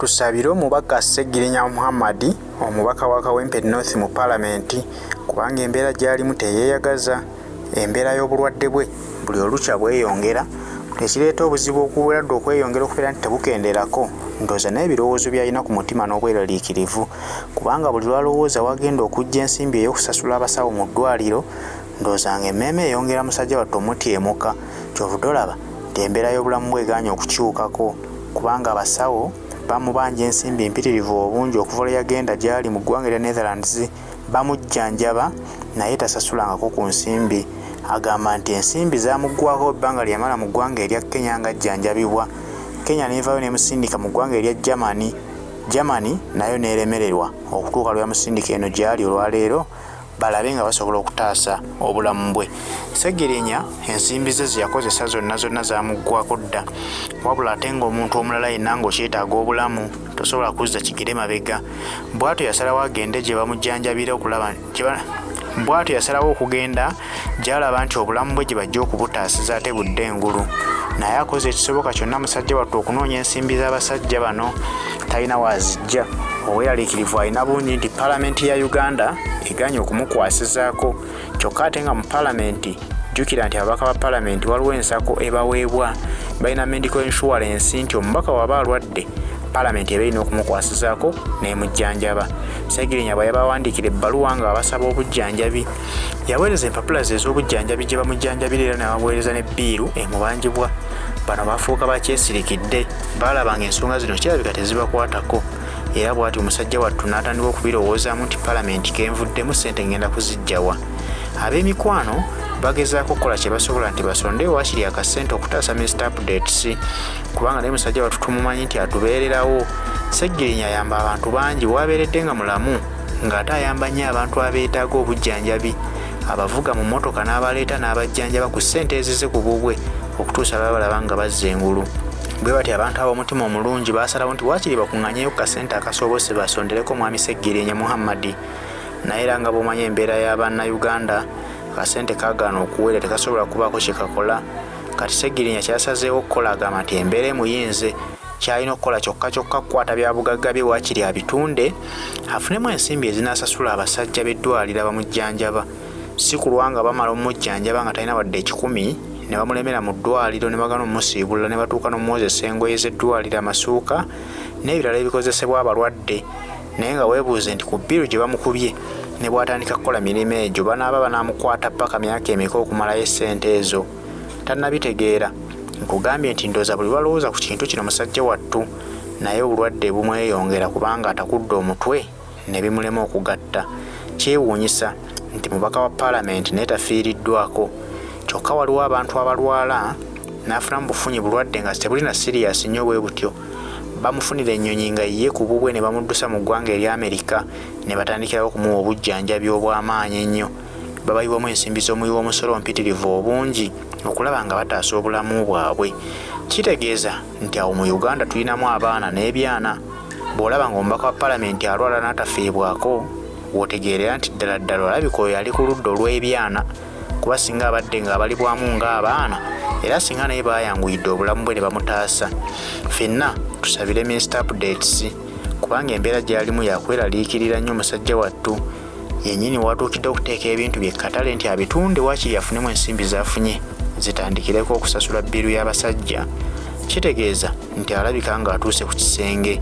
Tusabire omubaka Sseggirinya Muhammad omubaka wa Kawempe North mu Parliament kubanga embeera gy'alimu teyeeyagaza. Embeera y'obulwadde bwe buli olukya bweyongera tekireeta obuzibu okubeeradde okweyongera okubeera nti tebukenderako. Ndowooza n'ebirowoozo by'alina ku mutima n'obweraliikirivu kubanga buli lwalowooza wagenda okujja ensimbi ey'okusasula abasawo mu ddwaliro ndowooza ng'emmeeme eyongera musajja wattu omutyemuka. Kyovudde olaba nti embeera y'obulamu bwe egaanye okukyukako kubanga abasawo bamubanja ensimbi mpitirivu obungi okuva lwe yagenda gy'ali mu ggwanga erya Netherlands bamujjanjaba naye tasasulangako ku nsimbi. Agamba nti ensimbi zaamuggwako ebbanga lyamala mu ggwanga erya Kenya ng'ajjanjabibwa. Kenya n'evaayo n'emusindika mu ggwanga erya Germany nayo n'eremererwa okutuuka lwe yamusindika eno gy'ali olwaleero balabe nga basobola okutaasa obulamu bwe. Sseggirinya ensimbi ze yakozesa zonna zaamuggwako dda, wabula ate ng'omuntu omulala yenna ng'okyetaaga obulamu tosobola kuzza kigere mabega. Bw'atyo yasalawo agende gye bamujjanjabira okulaba bw'atyo yasalawo okugenda gy'alaba nti obulamu bwe gye bajja okubutaasiza ate budde engulu. Naye akoze ekisoboka kyonna musajja wattu okunoonya ensimbi z'abasajja bano talina waazijja. Obweraliikirivu alina bungi nti Paalamenti ya Uganda eganye okumukwasizaako kyokka ate nga mu Paalamenti jjukira nti ababaka ba Paalamenti waliwo ensako ebaweebwa balina medical insurance nti omubaka waba alwadde Paalamenti eba erina okumukwasizaako n'emujjanjaba. Sseggirinya bwe yabawandiikira ebbaluwa nga babasaba obujjanjabi yaweereza empapula ze ez'obujjanjabi gye bamujjanjabira era ne bamuweereza n'ebbiiru emubanjibwa. Bano bafuuka bakyesirikidde baalaba ng'ensonga zino kirabika tezibakwatako era bw'ati omusajja wattu n'atandika okubirowoozaamu nti Paalamenti kenvuddemu ssente ngenda kuzijjawa. Ab'emikwano bagezaako okukola kye basobola nti basondewo wakiri akasente okutaasa Mr. Updates kubanga naye musajja wattu tumumanyi nti atubeererawo. Sseggirinya ayamba abantu bangi bw'abeeredde nga mulamu ng'ate ayamba nnyo abantu abeetaaga obujjanjabi, abavuga mu mmotoka n'abaleeta n'abajjanjaba ku ssente ezize ku bubwe okutuusa balaba nga bazza engulu. Bwe bati abantu ab'omutima omulungi baasalawo nti waakiri bakuŋŋanyeyo ku kasente akasobose basondereko mwami Sseggirinya Muhammad. Naye era nga bw'omanyi embeera y'Abannayuganda akasente kaagaana okuwera tekasobola kubaako kye kakola. Kati Sseggirinya kyasazeewo okukola agamba nti embeera emuyinze kyalina okukola kyokka kukwata bya bugagga bye waakiri abitunde afunemu ensimbi ezinaasasula abasajja b'eddwaliro abamujjanjaba. Si kulwa nga bamala omujjanjaba nga talina wadde 10 ne bamulemera mu ddwaliro ne bagana omusiibulira ne batuuka n'omuwozesa engoye z'eddwaliro amasuuka n'ebirala ebikozesebwa abalwadde. Naye nga weebuuze nti ku bbiru gye bamukubye ne bw'atandika kukola mirimu egyo banaaba banaamukwata paka myaka emeka okumalayo essente ezo. Tannabitegeera. Nkugambye nti ndowooza buli lwalowooza ku kintu kino musajja wattu naye obulwadde bumweyongera kubanga atakudde omutwe ne bimulema okugatta. Kyewuunyisa nti mubaka wa Paalamenti naye tafiiriddwako kyokka waliwo abantu abalwala n'afunamu bufunyi bulwadde nga tebulina siriasi nnyo bwe butyo. Bamufunira ennyonyi nga ye ku bubwe ne bamuddusa mu ggwanga erya Amerika ne batandikirawo okumuwa obujjanjabi obw'amaanyi ennyo. Babayiwamu ensimbi z'omuwi w'omusolo mpitirivu obungi okulaba nga bataasa obulamu bwabwe. Kitegeeza nti awo mu Uganda tulinamu abaana n'ebyana. Bw'olaba ng'omubaka wa Paalamenti alwala n'atafiibwako w'otegeerera nti ddala olabika oyo ali ku ludda olw'ebyana kuba singa abadde ng'abalibwamu ng'abaana era singa naye baayanguyidde obulamu bwe ne bamutaasa. Ffenna tusabire Mr. Updates kubanga embeera gy'alimu yakweraliikirira nnyo musajja wattu. Yennyini watuukidde okuteeka ebintu bye katale nti abitunde waakiri afunemu ensimbi z'afunye zitandikireko okusasula bbiru y'abasajja. Kitegeeza nti alabika ng'atuuse ku kisenge.